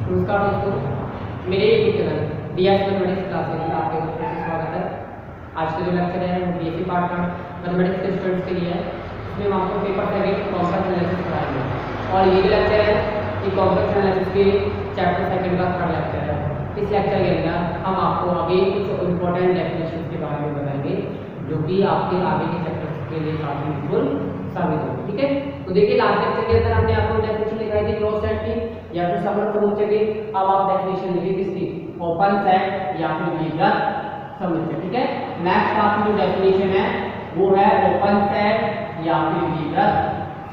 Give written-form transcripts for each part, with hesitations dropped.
नमस्कार दोस्तों, मेरे YouTube channel DS mathematics classes में आपके फिर से स्वागत है। आज का जो लेक्चर है वो बीएससी पार्ट का मैथमेटिक्स के स्टूडेंट्स के लिए है। इसमें हम आपको पेपर सेकंड कॉम्प्लेक्स एनालिसिस कराएंगे और ये जो लेक्चर है ये कॉम्प्लेक्स एनालिसिस के चैप्टर सेकंड का थर्ड लेक्चर है। इस लेक्चर के अंदर हम आपको आगे कुछ इंपॉर्टेंट डेफिनेशन के बारे में बताएंगे जो कि आपके आगे के चैप्टर्स के लिए काफी यूजफुल साबित होगी। ठीक है, तो देखिए लास्ट लेक्चर के अंदर हमने आपको डेफिनेशन दिखाई थी क्लोज सेट की या फिर समग्र समुच्चय की। अब आप डेफिनेशन लिखिए किसकी, ओपन सेट या फिर विवृत समुच्चय। ठीक है, नेक्स्ट आपकी जो डेफिनेशन है वो है ओपन सेट या फिर विवृत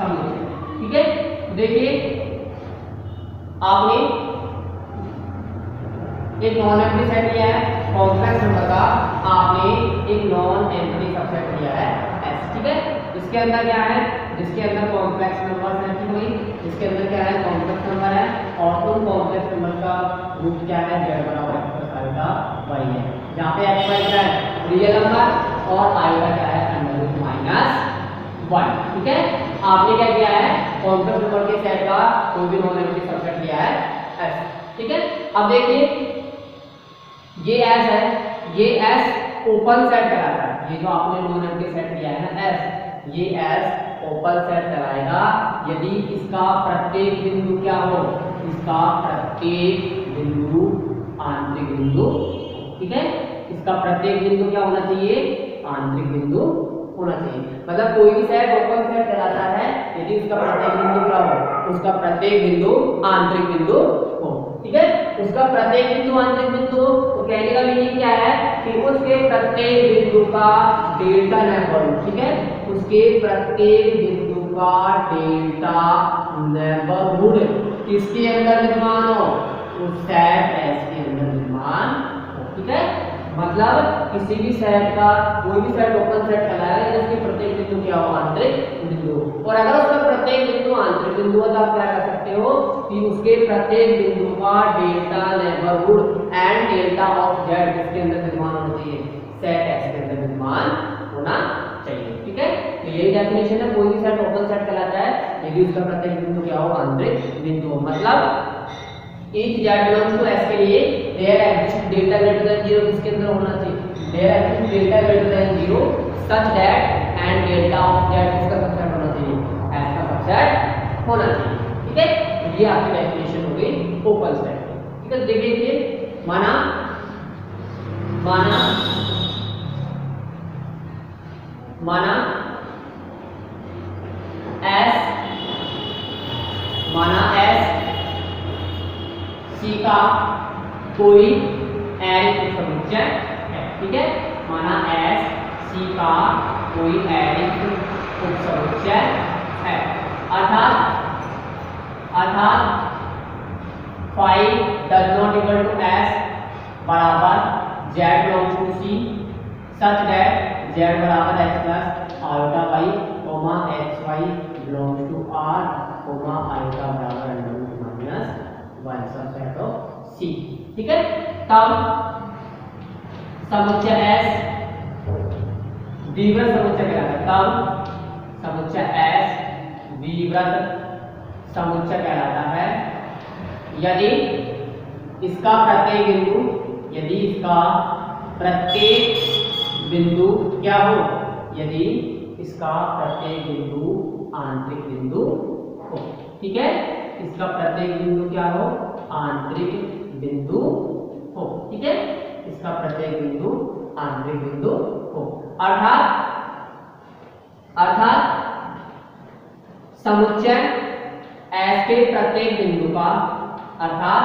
समुच्चय। ठीक है, तो देखिए आपने एक नॉन एम्प्टी सेट लिया है कॉम्प्लेक्स नंबर का, आपने एक नॉन एम्प्टी सबसेट लिया है S। ठीक है, इसके अंदर क्या है, जिसके अंदर कॉम्प्लेक्स नंबर है, ठीक है, इसके अंदर क्या है कॉम्प्लेक्स नंबर है और उन कॉम्प्लेक्स नंबर का रूट क्या है z बराबर x प्लस आयोटा y है। जहां पे x y क्या है रियल नंबर और आयोटा क्या है अंडर रूट माइनस 1। ठीक है, आपने क्या किया है कॉम्प्लेक्स नंबर के सेट का कोई भी नॉन एम्प्टी सबसेट लिया है S। ठीक है, अब देखिए ये S है, ये S ओपन सेट कहलाता है। ये जो आपने नॉन एम्प्टी सेट लिया है ना S, ये S ओपन सेट कहलाएगा यदि इसका प्रत्येक बिंदु क्या हो, इसका प्रत्येक बिंदु आंतरिक बिंदु। ठीक है, इसका प्रत्येक बिंदु क्या होना चाहिए, आंतरिक बिंदु होना चाहिए। मतलब कोई भी सेट ओपन सेट कहलाता है यदि उसका प्रत्येक बिंदु क्या हो, उसका प्रत्येक बिंदु आंतरिक बिंदु हो। ठीक है, उसका प्रत्येक बिंदु आंतरिक बिंदु हो तो कहने का मीनिंग क्या है कि उसके प्रत्येक बिंदु का डेल्टा नेबरहुड। ठीक है, उसके प्रत्येक बिंदु का डेल्टा नेबरहुड किसके अंदर विद्यमान हो, उस सेट S के अंदर विद्यमान हो। ठीक है, मतलब किसी भी सेट का कोई भी सेट ओपन सेट कहलाएगा यदि उसके प्रत्येक बिंदु क्या हो, आंतरिक बिंदु। और अगर उसका प्रत्येक बिंदु आंतरिक बिंदु है तो आप क्या कर सकते हो कि उसके प्रत्येक बिंदु का delta neighbourhood and delta of z किसके अंदर विद्यमान होना चाहिए, सेट S के अंदर विद्यमान होना चाहिए। ठीक है, तो यही डेफिनेशन है, कोई भी सेट ओपन सेट कहलाता है यदि उसका प्रत्येक बिंदु क्या हो, आंतरिक बिंदु हो। मतलब each z belongs to S के लिए there exists delta greater than 0 किसके अंदर होना चाहिए, there exists delta greater than 0 such that and delta of z किसका सबसेट होना चाहिए, S का सबसेट होना चाहिए। ठीक है, ये आपकी डेफिनेशन हो गई ओपन सेट। ठीक है, देखिए माना माना माना S C का कोई एरिक समुच्चय है। ठीक है, माना S C का कोई एरिक उपसमुच्चय है, अर्थात phi does not equal to S बराबर z belongs to C such that z बराबर x plus iota y comma x y belongs to R comma iota बराबर under root minus 1 subset of C। ठीक है, तब समुच्चय S विवृत समुच्चय कहलाता है। तब समुच्चय S विवृत समुच्चय कहलाता है यदि इसका प्रत्येक बिंदु, यदि इसका प्रत्येक बिंदु क्या हो, यदि इसका प्रत्येक बिंदु आंतरिक बिंदु हो। ठीक है, इसका प्रत्येक बिंदु क्या हो, आंतरिक बिंदु हो। ठीक है, इसका प्रत्येक बिंदु आंतरिक बिंदु हो, अर्थात समुच्चय S के प्रत्येक बिंदु का, अर्थात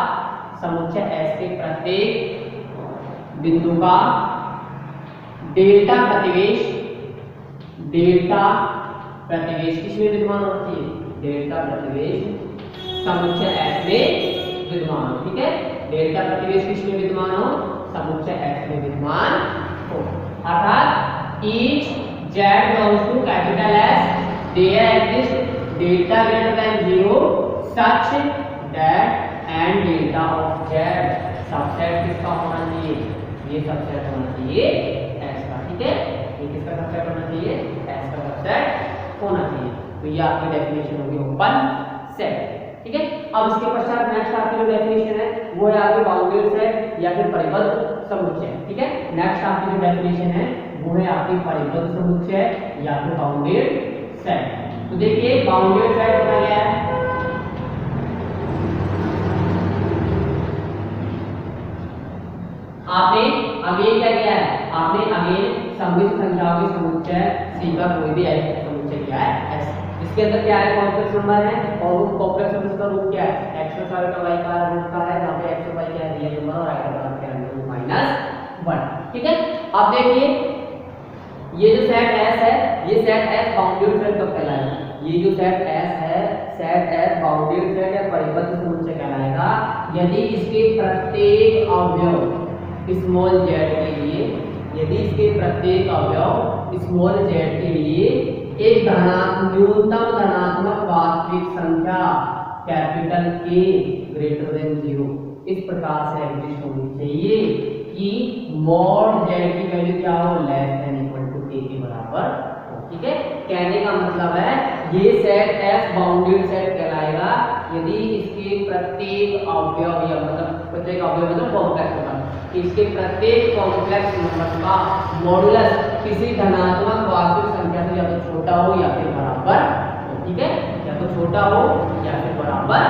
समुच्चय S के प्रत्येक बिंदु का डेल्टा प्रतिवेश किसमें विद्यमान होना चाहिए, डेल्टा प्रतिवेश समुच्चय S में विद्यमान हो। ठीक है, डेल्टा प्रतिवेश किसमें विद्यमान हो, समुच्चय S में विद्यमान हो, अर्थात each z belongs to capital S there exists delta greater than 0 such that and delta of z subset किसका होना चाहिए, ये सबसेट होना चाहिए S का। ठीक है, ये किसका सबसेट होना चाहिए, S का सबसेट होना चाहिए। तो ये आपकी डेफिनेशन होगी ओपन सेट। ठीक है, अब इसके पश्चात नेक्स्ट आपकी जो डेफिनेशन है फिर परिबद्ध समुच्चय। ठीक है, नेक्स्ट आपकी जो डेफिनेशन है वो है आपकी परिबद्ध समुच्चय या फिर बाउंडेड सेट। तो देखिए बाउंडेड सेट होता क्या है, आपने अगेन क्या किया है, आपने अगेन सममित संख्याओं के समुच्चय सी का कोई भी समुच्चय किया है S, इसके अंदर क्या है कॉम्प्लेक्स नंबर है और उस कॉम्प्लेक्स नंबर का रूट क्या है x प्लस आर का y का रूट का है, जहां पे x और y क्या है रियल नंबर और i का मान क्या है -1। ठीक है, अब देखिए ये जो सेट S है, ये सेट S बाउंडेड सेट कब कहलाएगा, ये जो सेट S है सेट S बाउंडेड सेट या परिबद्ध समुच्चय कहलाएगा यदि इसके प्रत्येक अवयव स्मॉल z के लिए, यदि इसके प्रत्येक अवयव स्मॉल z के लिए एक न्यूनतम धनात्मक वास्तविक संख्या कैपिटल K ग्रेटर देन 0 इस प्रकार से एग्जिस्ट होनी चाहिए कि मॉड z की वैल्यू क्या हो less than equal to K के बराबर हो। ठीक है, कहने का मतलब है ये सेट S बाउंडेड सेट कहलाएगा यदि इसके प्रत्येक अवयव या मतलब प्रत्येक अवयव मतलब कॉम्प्लेक्स नंबर, इसके प्रत्येक कॉम्प्लेक्स नंबर का मॉडुलस किसी धनात्मक वास्तविक संख्या से या तो छोटा हो या फिर बराबर हो। ठीक है, या तो छोटा हो या फिर बराबर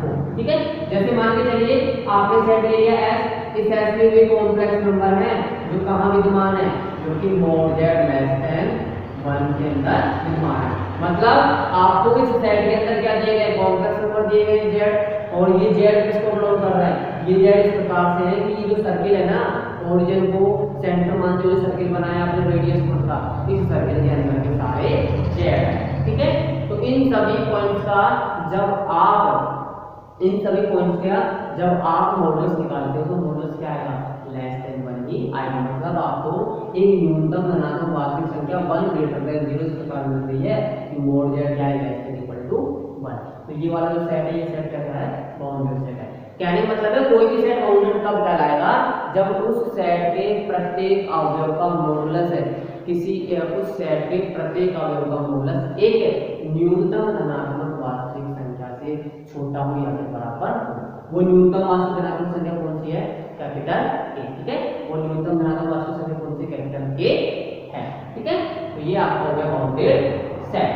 हो। ठीक है, जैसे मान के चलिए आपने सेट ले लिया S, इस S में भी कॉम्प्लेक्स नंबर है जो कहाँ विद्यमान है, जो कि मॉड z लेस देन 1 के अंदर विद्यमान है। मतलब आपको इस सेट के अंदर क्या दिए गए कॉम्प्लेक्स नंबर दिए गए z, और ये z किसको बिलोंग कर रहा है, ये z इस प्रकार से है कि ये जो सर्किल है ना ओरिजिन को सेंटर मानते हुए सर्किल बनाया आपने रेडियस पर था, इस सर्किल के अंदर के सारे z है। ठीक है, तो इन सभी पॉइंट्स का जब आप मॉडुलस निकालते हो तो मॉडुलस क्या आएगा लेस देन 1 ही आएगा। मतलब आपको एक न्यूनतम धनात्मक वास्तविक संख्या 1 ग्रेटर देन 0 इस प्रकार मिल रही है कि मॉड z क्या है लेस देन इक्वल टू 1। तो ये वाला जो सेट है ये सेट क्या है बाउंडेड सेट है। कहने का मतलब है कोई भी सेट बाउंडेड कब कहलाएगा जब उस सेट के प्रत्येक अवयव का मॉडुलस है किसी उस सेट के प्रत्येक अवयव का मॉडुलस एक न्यूनतम धनात्मक वास्तविक संख्या से छोटा हो या फिर बराबर हो। वो न्यूनतम वास्तविक धनात्मक संख्या कौन सी है कैपिटल A। ठीक है, वो न्यूनतम धनात्मक वास्तविक संख्या कौन सी कैपिटल K है। ठीक है, तो ये आपका हो गया बाउंडेड सेट।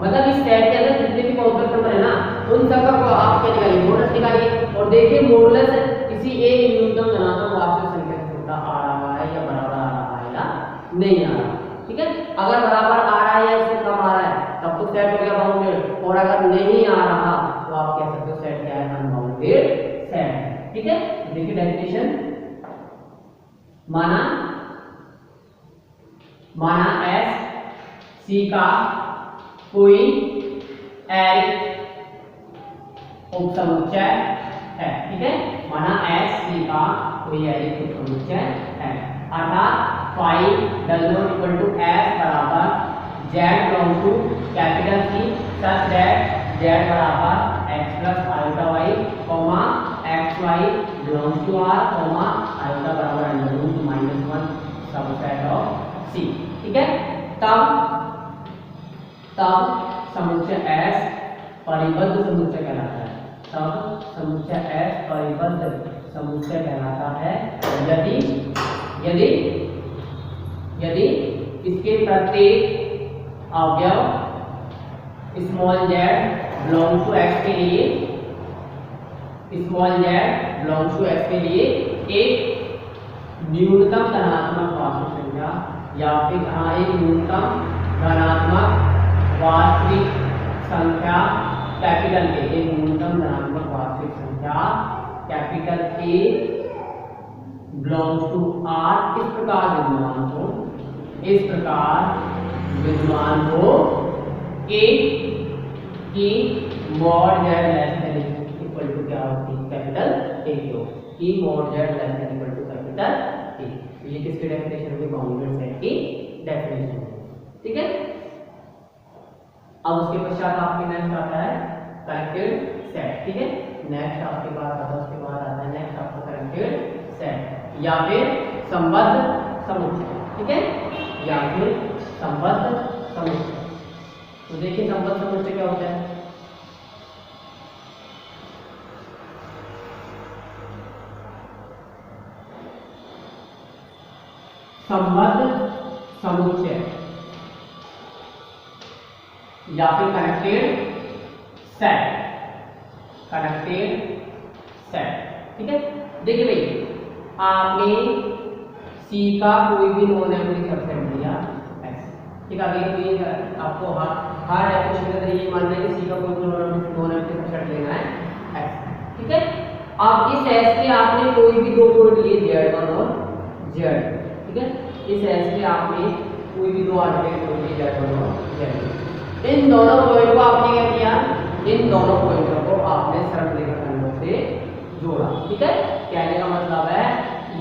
मतलब इस सेट के अंदर जितने भी कॉम्प्लेक्स नंबर है ना उन सबका को आप क्या निकालिए मॉडुलस निकालिए और देखिए मॉडुलस किसी एक न्यूनतम धनात्मक वास्तविक संख्या से छोटा आ रहा है या बराबर आ रहा है या नहीं आ रहा। ठीक है, अगर बराबर आ रहा है या इससे कम आ रहा है तब तो सेट हो गया बाउंडेड, और अगर नहीं आ रहा तो आप कह सकते हो सेट क्या है अनबाउंडेड सेट। ठीक है, देखिए डेफिनेशन, माना S C का कोई एरिक उपसमुच्चय है। ठीक है, माना S C का कोई एरिक उपसमुच्चय है अर्थात five does not equal to S बराबर Z belong to capital C such that Z बराबर x plus iota y comma xy belongs to R comma iota बराबर under root -1 subset of C। ठीक है, तब समुच्चय S परिबद्ध समुच्चय कहलाता है। तब समुच्चय S परिबद्ध समुच्चय कहलाता है यदि इसके प्रत्येक अवयव small z belongs to x के लिए एक न्यूनतम धनात्मक वास्तविक संख्या या फिर एक न्यूनतम धनात्मक वास्तविक संख्या कैपिटल के, एक न्यूनतम धनात्मक वास्तविक संख्या capital A belongs to R इस प्रकार विद्यमान हो कि mod z less than equal to क्या होती है कैपिटल A की हो, कि mod z less than equal to capital A। ये किसकी डेफिनेशन होगी बाउंडेड सेट की डेफिनेशन। ठीक है, अब उसके पश्चात आपके नेक्स्ट आता है कनेक्टेड सेट। ठीक है, नेक्स्ट आपके पास आता है, उसके बाद आता है नेक्स्ट आपका कनेक्टेड सेट या फिर संबद्ध समुच्चय। ठीक है, या फिर संबद्ध समुच्चय। तो देखिए संबद्ध समुच्चय क्या होता है। संबद्ध समुच्चय या फिर कनेक्टेड सेट, कनेक्टेड सेट। ठीक है, देखिए भाई आपने सी का कोई भी नॉन एम्प्टी सबसेट लिया S, ठीक है। अभी कोई आपको हर डेफिनेशन के तरीके मानना है कि सी का कोई भी नॉन एम्प्टी सबसेट लेना है S, ठीक है। अब इस S के आपने कोई भी दो पॉइंट लिए Z1 और Z, ठीक है। इस S के आपने कोई भी दो आर्बिट्रेरी पॉइंट लिए Z1 और Z, इन दोनों पॉइंट को आपने क्या किया, इन दोनों पॉइंटों को आपने सरल रेखाखंडों से जोड़ा, ठीक है। कहने का मतलब है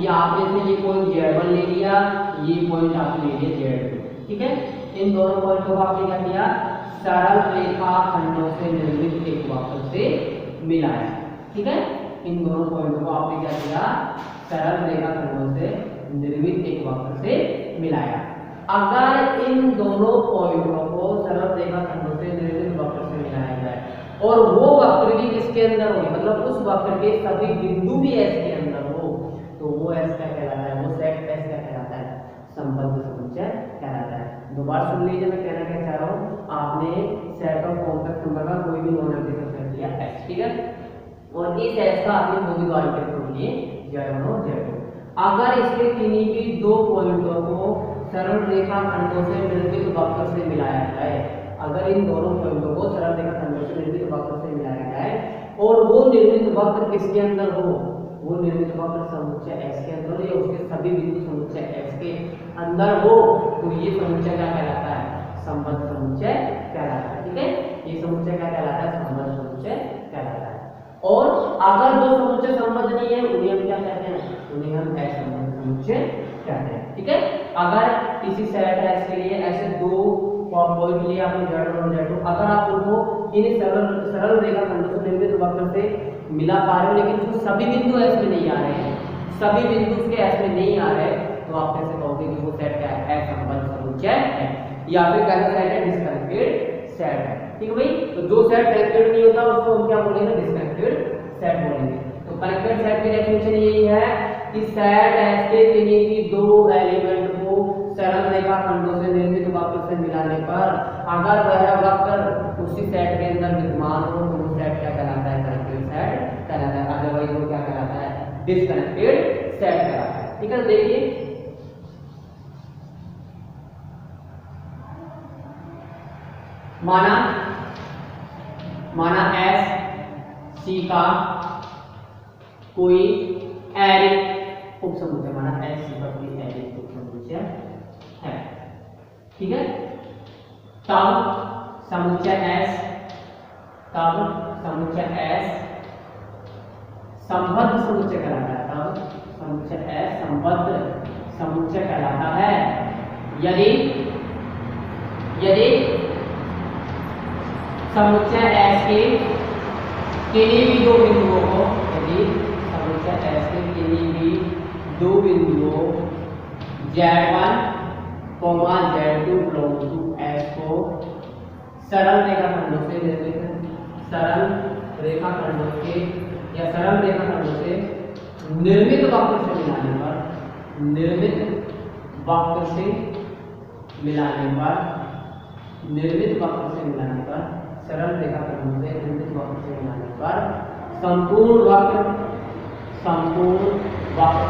ये आपने से ये पॉइंट Z1 ले लिया, ये पॉइंट आपने ले लिया Z2, ठीक है। इन दोनों पॉइंटों को आपने क्या किया, सरल रेखाखंडों से निर्मित एक वक्र से मिलाया, ठीक है। इन दोनों पॉइंटों को आपने क्या किया, सरल रेखाखंडों से निर्मित एक वक्र से मिलाया। अगर इन दोनों पॉइंटों को सरल रेखाखंडों से निर्मित वक्र से मिलाया जाए और वो वक्र भी किसके अंदर हो, मतलब उस वक्र के सभी बिंदु भी S के अंदर हो, तो वो S क्या कहलाता है, वो सेट S क्या कहलाता है, संबद्ध समुच्चय कहलाता है। दोबारा सुन लीजिए मैं कहना क्या चाह रहा हूँ, आपने सेट ऑफ कॉम्प्लेक्स नंबर का कोई भी नॉन एम्प्टी सबसेट लिया S, ठीक है, और इस S का आपने दो भी दो आर्बिट्रेरी लिए Z1 और Z2। अगर इसके किन्हीं भी दो पॉइंटों को सरल रेखाखंडों से निर्मित वक्र से मिलाया जाए, अगर इन दोनों पॉइंटों को सरल रेखाखंडों से निर्मित वक्र से मिलाया जाए और वो निर्मित वक्र किसके अंदर हो, वो निर्मित वक्र समुच्चय S के अंदर या उसके सभी बिंदु समुच्चय S के अंदर हो, तो ये समुच्चय क्या कहलाता है, संबद्ध समुच्चय कहलाता है, ठीक है। ये समुच्चय क्या कहलाता है, संबद्ध समुच्चय कहलाता है। और अगर जो समुच्चय संबद्ध नहीं है उन्हें हम क्या कहते हैं, उन्हें हम असंबद्ध समुच्चय कहते हैं, ठीक है। अगर किसी सेट S के लिए ऐसे दो पॉइंट लिए आपने Z1 और Z2, अगर आप उनको इन सरल रेखाखंडों से निर्मित वक्र से मिला पा रहे हो लेकिन उसमें सभी बिंदु S में नहीं आ रहे हैं, सभी बिंदु उसके S में नहीं आ रहे, तो आप कैसे कहोगे कि वो सेट क्या है, असंबद्ध समुच्चय है, या फिर कैसा सेट है, डिस्कनेक्टेड सेट है, ठीक है भाई। तो जो सेट कनेक्टेड नहीं होता उसको हम क्या बोलेंगे, डिस्कनेक्टेड सेट बोलेंगे। तो कनेक्टेड सेट की डेफिनेशन यही है कि सेट S के किन्हीं भी दो एलिमेंट को सरल रेखाखंडों से निर्मित वक्र से मिलाने पर अगर वह वक्र उसी सेट के अंदर विद्यमान हो तो वो सेट क्या कहलाता है, कनेक्टेड सेट कहलाता है, अदरवाइज वो क्या कहलाता है, डिस्कनेक्टेड सेट कहलाता है, ठीक है। देखिए माना S C का कोई एरिक उपसमुच्चय, माना S C का कोई एरिक उपसमुच्चय है, ठीक है। तब समुच्चय S संबद्ध समुच्चय कहलाता है, तब समुच्चय S संबद्ध समुच्चय कहलाता है यदि समुच्चय S के किन्हीं भी दो बिंदुओं को, यदि समुच्चय S के किन्हीं भी दो बिंदुओं Z1, Z2 belongs to S को सरल रेखाखंडों से निर्मित, सरल रेखाखंडों के या सरल रेखाखंडों से निर्मित वक्र से मिलाने पर, निर्मित वक्र से मिलाने पर, निर्मित वक्र से मिलाने पर, सरल रेखाखंडों से निर्मित वक्र से मिलाने पर संपूर्ण वक्र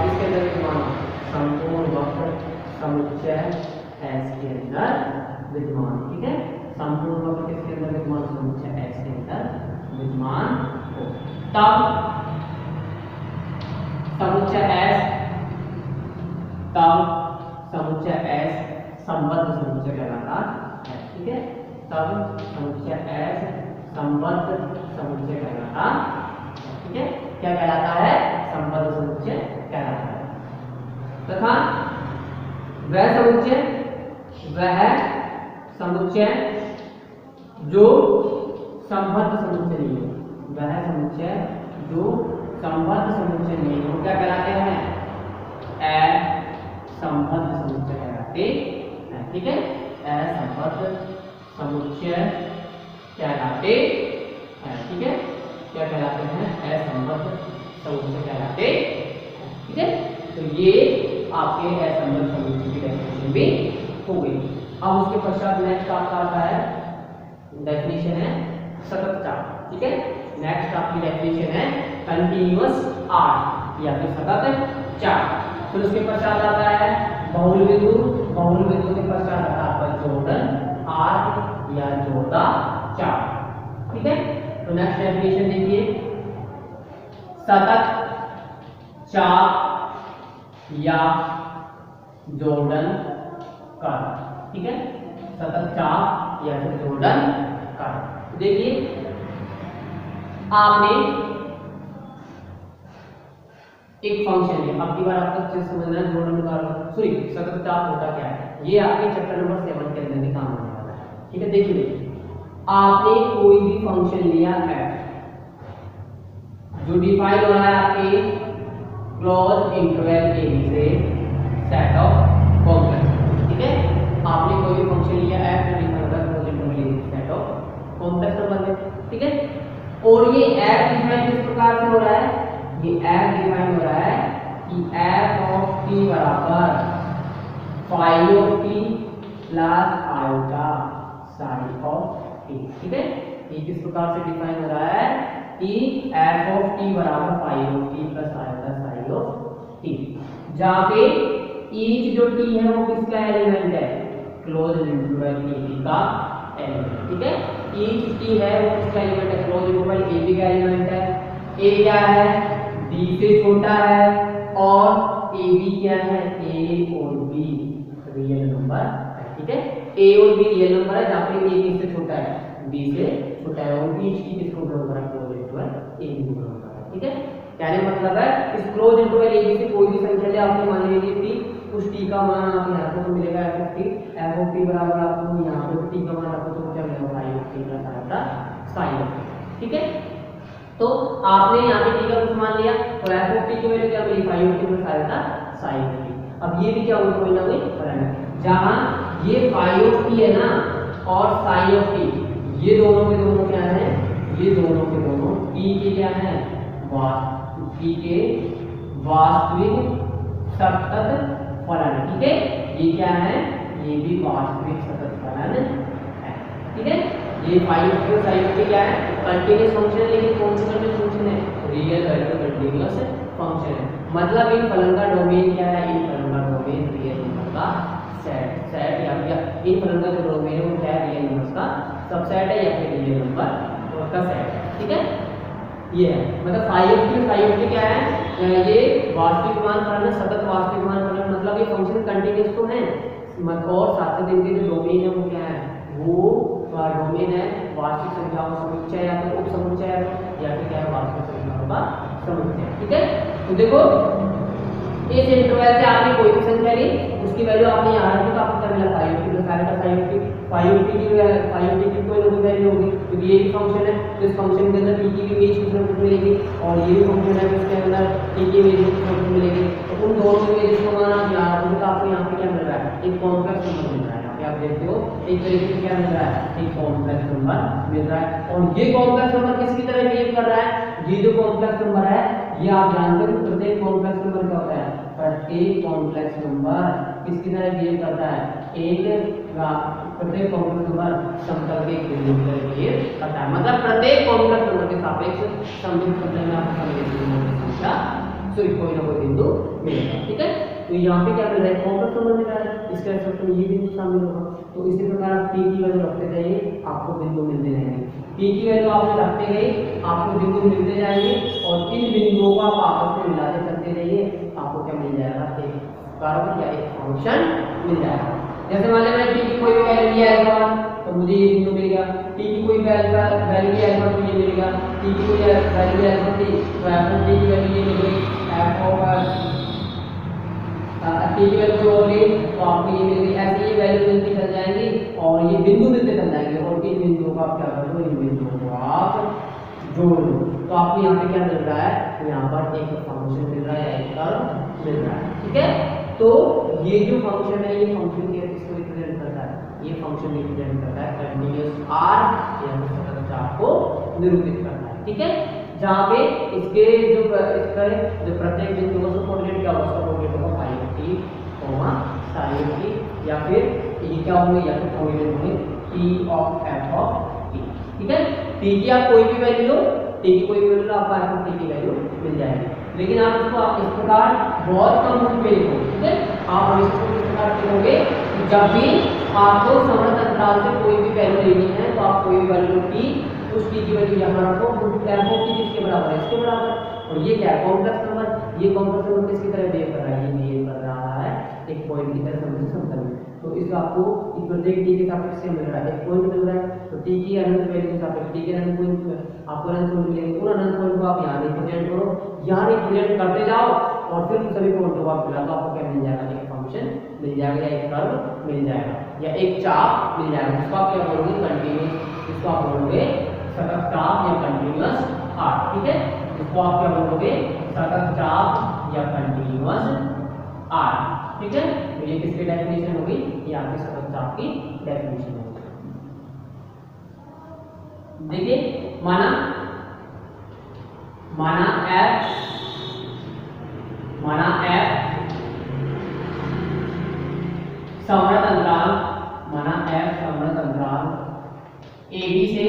किसके अंदर विद्यमान, संपूर्ण वक्र समुच्चय S के अंदर विद्यमान, ठीक है। संपूर्ण वक्र किसके अंदर विद्यमान, समुच्चय S के अंदर विद्यमान हो, तब समुच्चय S संबद्ध समुच्चय कहलाता है, ठीक है। तब समुच्चय S संबद्ध समुच्चय कहलाता है, ठीक है। क्या कहलाता है, संबद्ध समुच्चय कहलाता है। तथा वह समुच्चय जो संबद्ध समुच्चय नहीं हो, वह समुच्चय जो संबद्ध समुच्चय नहीं हो क्या कहलाते हैं, असंबद्ध समुच्चय कहलाते हैं, ठीक है। असंबद्ध समुच्चय कहलाते हैं, ठीक है। क्या कहलाते हैं, असंबद्ध समुच्चय कहलाते हैं, ठीक है। तो ये आपके असंबद्ध समुच्चय की डेफिनेशन भी हो गई। अब उसके पश्चात नेक्स्ट आपका आता है डेफिनेशन है सतत चाप, ठीक है। नेक्स्ट आपकी डेफिनेशन है कंटीन्यूअस आर्क या फिर सतत चाप। फिर उसके पश्चात आता है बहुल बिंदु, बहुल बिंदु के पश्चात आता है आपका जॉर्डन आर्क या जोड़दार चाप, ठीक है। तो नेक्स्ट डेफिनेशन देखिए, सतत चाप या जॉर्डन कर्व, ठीक है। सतत चाप या फिर जॉर्डन कर्व। देखिए आपने एक फंक्शन है, अब की बार आपको अच्छे से समझना है जॉर्डन कर्व, सॉरी सतत चाप होता क्या है, ये आपके चैप्टर नंबर 7 के अंदर भी काम होने वाला है, ठीक है। देखिए आपने कोई भी फंक्शन लिया है जो डिफाइन हो रहा है आपके क्लोज इंटरवल ए बी से सेट ऑफ कॉम्प्लेक्स, ठीक है। आपने कोई भी फंक्शन लिया है जो डिफाइन हो रहा है क्लोज इंटरवल ए बी से सेट ऑफ कॉम्प्लेक्स नंबर में, ठीक है। और ये f डिफाइन किस प्रकार से हो रहा है, ये f डिफाइन हो रहा है कि f ऑफ t बराबर phi of t plus iota sine of t, ठीक है। ये किस प्रकार से डिफाइन हो रहा है कि f ऑफ t बराबर phi of t plus iota sine of t, जहां पे each जो t है वो किसका एलिमेंट है, क्लोज इंटरवल a b का एलिमेंट, ठीक है। each t है वो किसका एलिमेंट है, क्लोज इंटरवल a b का एलिमेंट है। a क्या है, d से छोटा है और a b क्या है, a और b रियल नंबर है, ठीक है। a और b रियल नंबर है जहां पे a किससे छोटा है, b से छोटा है, और each t किसको बिलोंग कर रहा है, क्लोज इंटरवल a b को बिलोंग कर रहा है, ठीक है। कहने मतलब है इस क्लोज इंटरवल a b से कोई भी संख्या ले आपने मान लीजिए t, उस t का मान आपको यहाँ पर मिलेगा f ऑफ t बराबर आपको यहाँ पे t का मान आपको तो क्या मिलेगा phi of t plus iota sine of t, ठीक है। तो आपने यहाँ पे t का कुछ मान लिया तो f ऑफ t की वैल्यू क्या मिली, phi of t plus iota sine of t। अब ये भी क्या होगा, कोई ना कोई फलन है, जहाँ ये phi ऑफ t है ना और साइन ऑफ t, ये दोनों के दोनों क्या है, ये दोनों के दोनों t के क्या है, t के वास्तविक सतत फलन, ठीक है। ये क्या है, ये भी वास्तविक सतत फलन है, ठीक है। ये phi ऑफ t और sin ऑफ t क्या है, कंटीन्यूअस फंक्शन है, लेकिन कौन सा कंटीन्यूअस फंक्शन है, रियल वैल्यू कंटीन्यूअस फंक्शन है। मतलब इन फलन का डोमेन क्या है, इन फलन का डोमेन रियल नंबर का सेट या फिर इन फलन का जो डोमेन है वो क्या है, रियल नंबर्स का सबसेट है या फिर रियल नंबर का सेट है, ठीक है। ये है मतलब phi ऑफ t क्या है, ये वास्तविक मान फलन है, सतत वास्तविक मान फलन, मतलब ये फंक्शन कंटीन्यूअस तो है और साथ साथ इनके जो डोमेन है वो क्या है, वो डोमेन है वास्तविक संख्याओं का समुच्चय या फिर उप समुच्चय या फिर क्या है वास्तविक संख्याओं का समुच्चय, ठीक है। तो देखो इस इंटरवल से आपने कोई भी संख्या ली, उसकी वैल्यू आपने यहाँ रखी तो आपको क्या मिला, phi of t plus iota sine of t। phi of t की कोई ना कोई वैल्यू होगी क्योंकि ये भी फंक्शन है, तो इस फंक्शन के अंदर t की भी इमेज कुछ ना कुछ मिलेगी और ये भी फंक्शन है जिसके अंदर t की इमेज कुछ ना कुछ मिलेगी, तो उन दोनों इमेजेस को मान आप यहाँ रखोगे तो आपको यहाँ पे क्या मिल रहा है, एक कॉम्प्लेक्स नंबर मिल रहा है। आप देखते हो एक तरीके से क्या मिल रहा है, एक कॉम्प्लेक्स नंबर मिल रहा है, और ये कॉम्प्लेक्स नंबर किसकी तरह बिहेव कर रहा है, ये जो कॉम्प्लेक्स नंबर है ये आप जानते हो प्रत्येक कॉम्प्लेक्स नंबर क्या होता है, प्रत्येक कॉम्प्लेक्स नंबर किसकी तरह बिहेव करता है, एक प्रत्येक कॉम्प्लेक्स नंबर समतल के एक बिंदु की तरह बिहेव करता है। मतलब प्रत्येक कॉम्प्लेक्स नंबर के सापेक्ष समतल समतल में आपको संख्या कोई ना कोई बिंदु मिलेगा, ठीक है। तो यहाँ पे क्या मिल रहा है, कॉम्प्लेक्स नंबर मिल रहा है, इसके रिस्पेक्ट में ये बिंदु शामिल होगा। तो इसी प्रकार आप t की वैल्यू रखते जाइए, आपको बिंदु मिलते जाएंगे, t की वैल्यू आपने रखते गए आपको बिंदु मिलते जाएंगे, और इन बिंदुओं को आप आपस में मिलाते चलते रहिए, आपको क्या मिल जाएगा, एक कर्व या एक फंक्शन मिल जाएगा। जैसे मान लीजिए मैंने t की कोई वैल्यू लिया है तो मुझे ये बिंदु मिल गया, t की कोई वैल्यू लिया है तो ये मिल गया, t की कोई वैल्यू लिया है तो f ऑफ t की वैल्यू ये मिल गई, f ऑफ t की वैल्यू हो गई तो आपको ये मिल गई। ऐसे ये वैल्यू मिलती चल जाएंगी और ये बिंदु मिलते चल जाएंगे, और इन बिंदुओं को आप क्या कर दो, इन बिंदुओं को आप जोड़ दो, तो आपको यहाँ पे क्या मिल रहा है, यहाँ पर एक फंक्शन मिल रहा है, एक कर्व मिल रहा है, ठीक है। तो ये जो फंक्शन है, ये फंक्शन किसको रिप्रेजेंट करता है, ये फंक्शन रिप्रेजेंट करता है कंटीन्यूअस आर्क या फिर सतत चाप को निरूपित करता है, ठीक है। जहाँ पे इसके जो प्रत्येक बिंदु को कोऑर्डिनेट क्या होगा, उसका कोऑर्डिनेट होगा phi of t, sigh of T, या फिर ये क्या होंगे, या फिर फॉर्मूले होंगे T of F of T. ठीक है, टी की आप कोई भी वैल्यू लो, टी की कोई भी वैल्यू लो, आपको एफ ऑफ टी की वैल्यू मिल जाएगी। लेकिन आप इसको इस प्रकार बहुत कम रूप में लिखो। ठीक है, आप हमेशा इस प्रकार लिखोगे कि जब भी आपको समवर्त अंतराल से कोई भी वैल्यू लेनी है तो आप कोई भी वैल्यू टी, उस टी की वैल्यू यहाँ रखो, एफ ऑफ टी किसके बराबर है, इसके बराबर। और ये क्या है, कॉम्प्लेक्स नंबर, ये कॉम्प्लेक्स नंबर किसकी तरह बिहेव कर रहा है, ये बिहेव कर रहा है एक पॉइंट की तरह समझ समतल में। तो इसको आपको इस प्रत्येक टी के सापेक्ष से मिल रहा है, एक पॉइंट मिल रहा है, तो टी की अनंत वैल्यू के सापेक्ष टी के अनंत पॉइंट आपको अनंत पॉइंट मिलेंगे। उन अनंत पॉइंट को आप यहाँ रिप्रेजेंट करो, यहाँ रिप्रेजेंट करते जाओ और फिर उन सभी पॉइंटों को आप मिला तो आपको क्या मिल जाएगा, एक फंक्शन मिल जाएगा, या एक कर्व मिल जाएगा, या एक चाप मिल जाएगा, जिसको आप क्या बोलोगे, कंटीन्यूअस, जिसको आप बोलोगे सतत चाप या कंटीन्यूअस आर्क। ठीक है, इसको आप क्या बोलोगे, सतत चाप या कंटीन्यूअस आर्क। ठीक है, तो ये किसकी डेफिनेशन होगी, ये आपकी सतत चाप की डेफिनेशन होगी। देखिए माना एफ समवर्त अंतराल, माना एफ समवर्त अंतराल ए बी से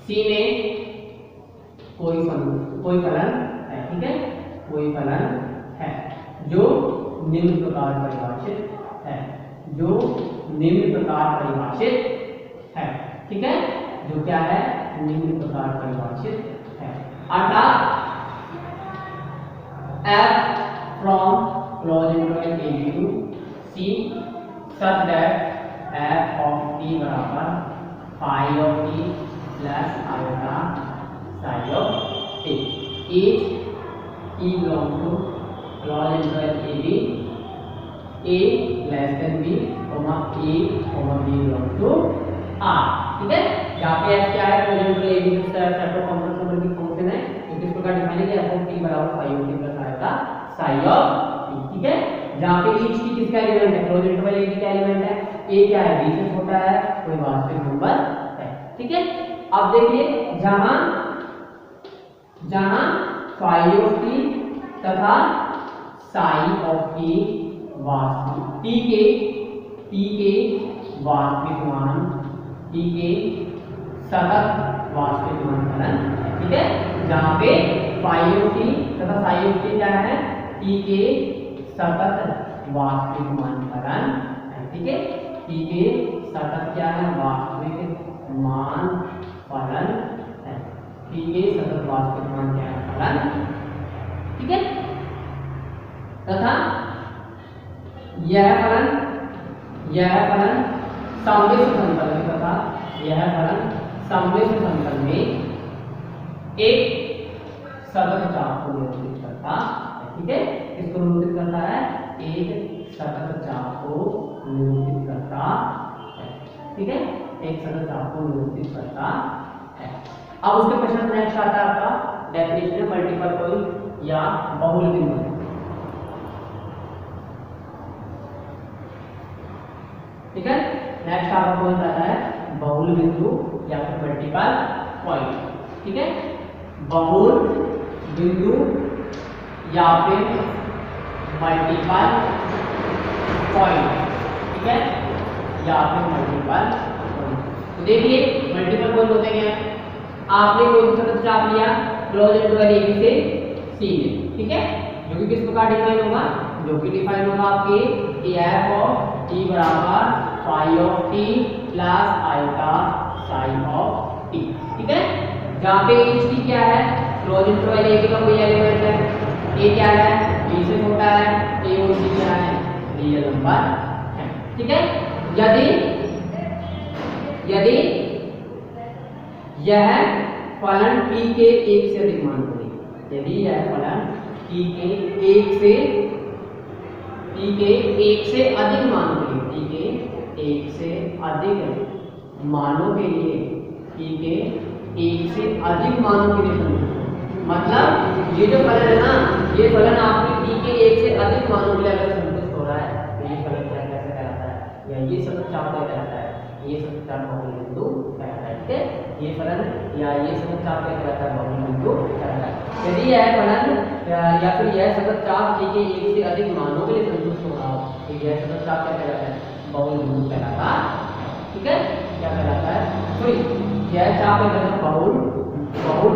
सी में कोई फलन है। ठीक है, कोई फलन है जो निम्न प्रकार परिभाषित है, जो निम्न प्रकार परिभाषित है। ठीक है, जो क्या है, निम्न प्रकार परिभाषित है, अर्थात f from closed interval a b to c such that f of t बराबर phi of t plus iota psi of t is t belong to closed interval a b, a less than b, comma a comma b belong to r। ठीक है, यहाँ पे f क्या है, closed interval a b set of complex number की function है, जो किस प्रकार डिफाइन है कि f of t बराबर phi of t plus iota psi of t। ठीक है, जहाँ पे each t किसका एलिमेंट है, क्लोज इंटरवल a b का एलिमेंट है, a क्या है, b से छोटा है, कोई वास्तविक नंबर है। ठीक है, अब देखिए जहां phi of t तथा psi of t वास्तविक t के वास्तविक मान, t के सतत वास्तविक मान फलन है। ठीक है, जहां पे phi of t तथा psi of t क्या है, t के सतत वास्तविक मान फलन है। ठीक है, t के सतत क्या है, वास्तविक मान फलन है, t के सतत वास्तविक मान क्या है, फलन। ठीक है, तथा यह फलन सममित समतल में, तथा यह फलन सममित समतल में एक सतत चाप को निरूपित करता है। ठीक है, इसको निरूपित करता है, एक सतत चाप को निरूपित करता है। ठीक है, एक सतत चाप को निरूपित करता है। अब उसके पश्चात नेक्स्ट आता है आपका डेफिनेशन मल्टीपल पॉइंट या बहुल बिंदु। ठीक है, नेक्स्ट आपका पॉइंट आता है बहुल बिंदु या फिर मल्टीपल पॉइंट। ठीक है, बहुल बिंदु या फिर मल्टीपल पॉइंट। ठीक है, या फिर मल्टीपल पॉइंट। तो देखिए मल्टीपल पॉइंट होते क्या, आपने कोई भी सतत चाप लिया क्लोज इंटरवल a b से c में। ठीक है, जो कि किस प्रकार डिफाइन होगा, जो कि डिफाइन होगा आपके f ऑफ t बराबर phi of t plus iota psi of t। ठीक है, जहाँ पे each t क्या है, क्लोज इंटरवल a b का कोई एलिमेंट है, a क्या है, b से छोटा है, a और c क्या है, रियल नंबर है। ठीक है, यदि यह फलन t के एक से अधिक मान को ले, यदि यह फलन t के एक से अधिक मान को ले, t के एक से अधिक मानों के लिए, t के एक से अधिक मानों के लिए संतुष्ट, मतलब ये जो फलन है ना, ये फलन आपके t के एक से अधिक मानों के लिए अगर संतुष्ट हो रहा है तो ये फलन क्या कैसे कहलाता है, या ये सतत चाप क्या कहलाता है, ये सतत चाप बहुल बिंदु कहलाता है। ठीक है, ये फलन या ये सतत चाप क्या कहलाता है, बहुल बिंदु कहलाता है। यदि यह फलन या फिर यह सतत चाप के एक से अधिक मानों के लिए संतुष्ट हो रहा हो, तो यह सतत चाप क्या कहलाता है, बहुल बिंदु कहलाता है। ठीक है, क्या कहलाता है, सॉरी यह चाप बहुल बहुल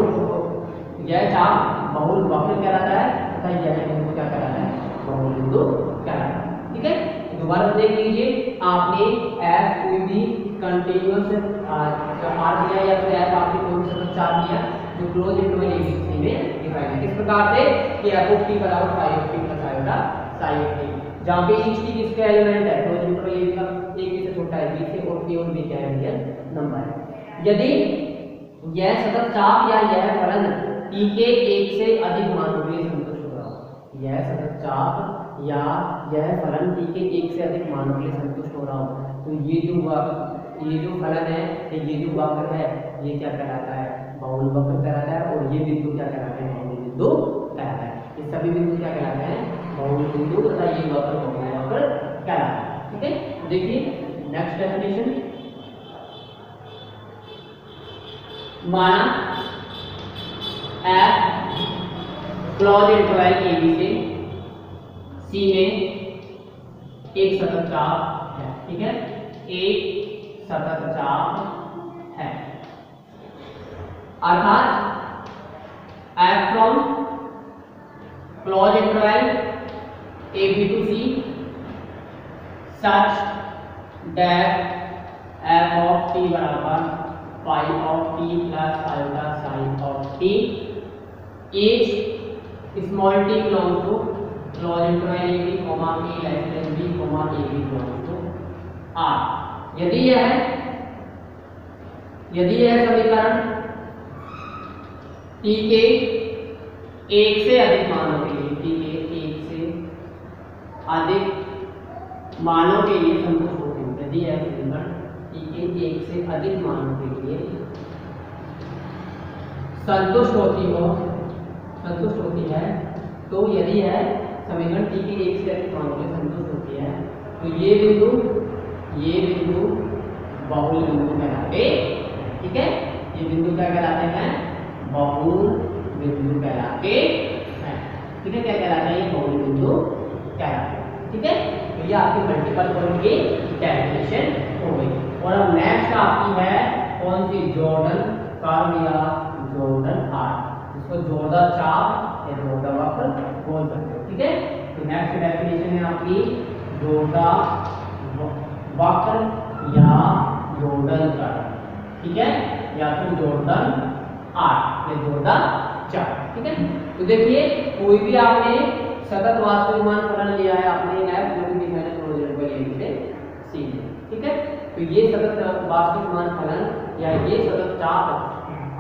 यह चाप बहुल वक्र कहलाता है तथा यह बिंदु क्या कहलाता है, बहुल बिंदु कहलाता है। ठीक है, दोबारा देख लीजिए, आपने एफ कोई भी कंटीन्यूअस आर्क दिया या फिर एफ आपने कोई भी सतत चाप दिया जो क्लोज इंटरवल ABC में डिफाइन है, किस प्रकार से कि f of t बराबर phi of t plus iota psi of t, जहां पे each t किसका एलिमेंट है, क्लोज इंटरवल AB का एक से छोटा है b से, और p और b क्या है, रियल नंबर है। यदि यह सतत चाप या यह फलन t के एक से अधिक मानों के लिए संतुष्ट हो रहा हो, यह सतत चाप या यह फलन t के एक से अधिक मानों के लिए संतुष्ट हो रहा हो, तो ये जो फलन है, ये जो वक्र है, ये क्या कहलाता है, बहुल वक्र कहलाता है, और ये बिंदु क्या कहलाते हैं, बहुल बिंदु कहलाता है। ये सभी बिंदु क्या कहलाते हैं, बहुल बिंदु, तथा ये वक्र बहुल वक्र कहलाता है। ठीक है, देखिए नेक्स्ट डेफिनेशन, माना f क्लोज इंटरवल AB से C में एक सतत चाप है। ठीक है, एक सतत चाप है, अर्थात f from close interval AB to C such that f of t बराबर phi of t plus iota psi of t each small t belongs to close interval AB, a less than b, AB belongs to R। यदि यह समीकरण t के एक से अधिक मानों के लिए, t के एक से अधिक मानों के लिए संतुष्ट होते हैं, यदि यह समीकरण t के एक से अधिक मानों के लिए संतुष्ट होती है, तो यदि यह समीकरण t के एक से अधिक मानों के लिए संतुष्ट होती है, तो ये बिंदु बहुल बिंदु कहलाते। ठीक है, ये बिंदु क्या कहलाते हैं, बहुल बिंदु कहलाते हैं। ठीक है, क्या कहलाता है, ये बहुल बिंदु कहलाते हैं। ठीक है, तो ये आपकी मल्टीपल पॉइंट की डेफिनेशन हो गई। और अब नेक्स्ट आपकी है कौन सी, जॉर्डन कर्व या जॉर्डन आर्क, इसको जोरदार चाप या जोरदार वक्र बोल सकते हो। ठीक है, तो नेक्स्ट डेफिनेशन है आपकी जोरदार वक्र या जॉर्डन कर्व। ठीक है, या फिर जॉर्डन आर्क या जोरदार चाप। ठीक है, तो देखिए कोई भी आपने सतत वास्तविक मान फलन लिया है, आपने f जो भी मैंने क्लोज इंटरवल AB से C में। ठीक है, तो ये सतत वास्तविक मान फलन या ये सतत चाप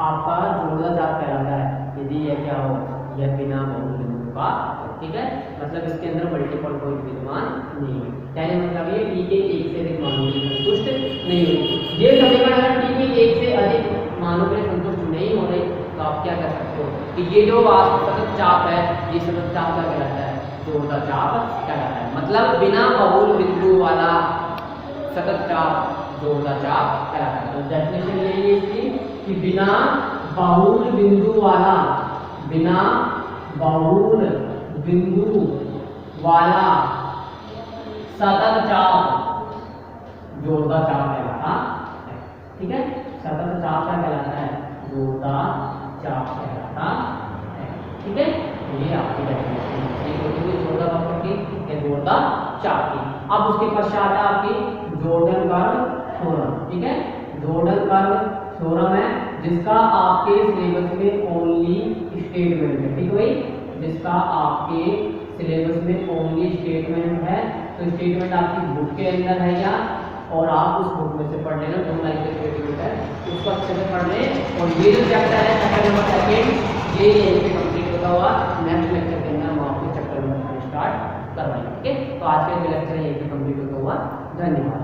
आपका जोरदार चाप कहलाता है यदि यह क्या हो, यह बिना बहुल बिंदु का। ठीक है, मतलब इसके अंदर मल्टीपल पॉइंट विद्यमान नहीं है, यानी मतलब ये t के एक से अधिक मानों के लिए संतुष्ट नहीं होगी। ये समीकरण अगर t के एक से अधिक मानों के लिए संतुष्ट नहीं हो रही, तो आप क्या कर सकते हो कि ये जो सतत चाप है, ये सतत चाप क्या कहलाता है, जोरदार चाप कहलाता है। मतलब बिना बहुल बिंदु वाला सतत चाप जोरदार चाप कहलाता है। तो डेफिनेशन यही है इसकी कि बिना बहुल बिंदु वाला सतत चाप जोरदार चाप कहलाता है। ठीक है, सतत चाप क्या कहलाता है, जोरदार चाप कहलाता है। ठीक है, ये आपकी डेफिनेशन है जोरदार वक्र की या जोरदार चाप की। अब उसके पश्चात है आपकी जॉर्डन कर्व थ्योरम। ठीक है, जॉर्डन कर्व थ्योरम है जिसका आपके सिलेबस में ओनली स्टेटमेंट है। ठीक है भाई, जिसका आपके सिलेबस में ओनली स्टेटमेंट है, तो स्टेटमेंट आपकी बुक के अंदर है या, और आप उस बुक में से पढ़ लेना, 2 लाइन का स्टेटमेंट है, उसको अच्छे से पढ़ लें। और ये जो चैप्टर है चैप्टर नंबर 2 ये यहीं पे कंप्लीट होता हुआ नेक्स्ट लेक्चर के अंदर हम आपके चैप्टर नंबर 3 स्टार्ट करवाएंगे। ठीक है, तो आज का जो लेक्चर है यहीं पे कंप्लीट होता हुआ। धन्यवाद।